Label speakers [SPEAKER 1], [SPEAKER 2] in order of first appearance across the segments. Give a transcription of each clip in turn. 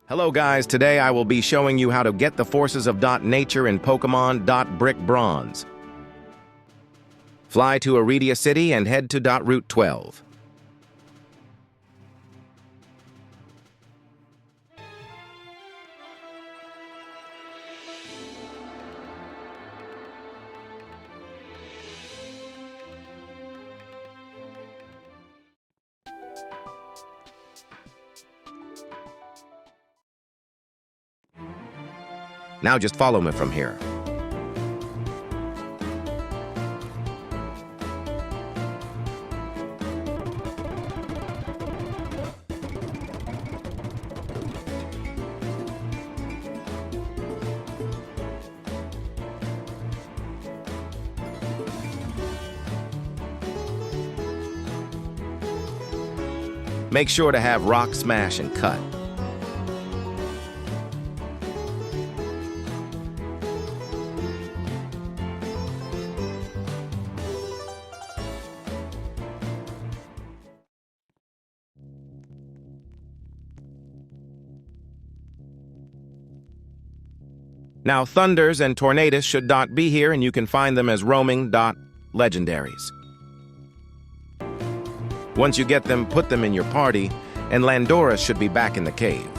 [SPEAKER 1] Hello guys, today I will be showing you how to get the forces of Nature in Pokemon Brick Bronze. Fly to Iridia City and head to Route 12. Now just follow me from here. Make sure to have Rock Smash and Cut. Now, Thunders and Tornadus should be here, and you can find them as roaming legendaries. Once you get them, put them in your party, and Landorus should be back in the cave.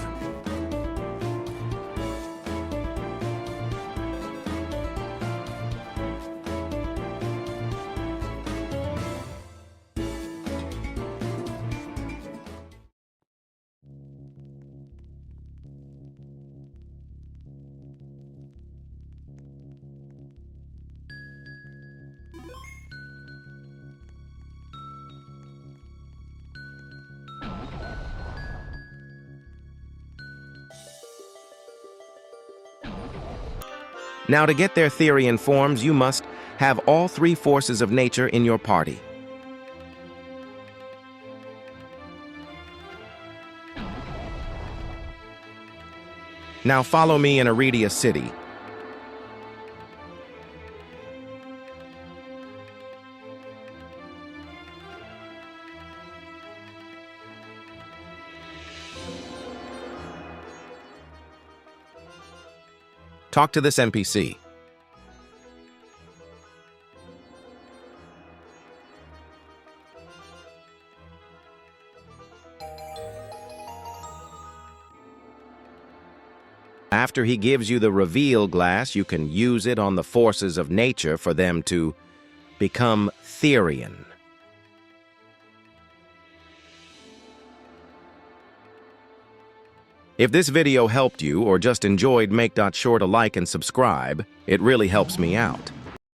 [SPEAKER 1] Now, to get their Therian forms, you must have all three forces of nature in your party. Now follow me in Iridia City. Talk to this NPC. After he gives you the reveal glass, you can use it on the forces of nature for them to become Therian. If this video helped you or just enjoyed, make sure to like and subscribe. It really helps me out.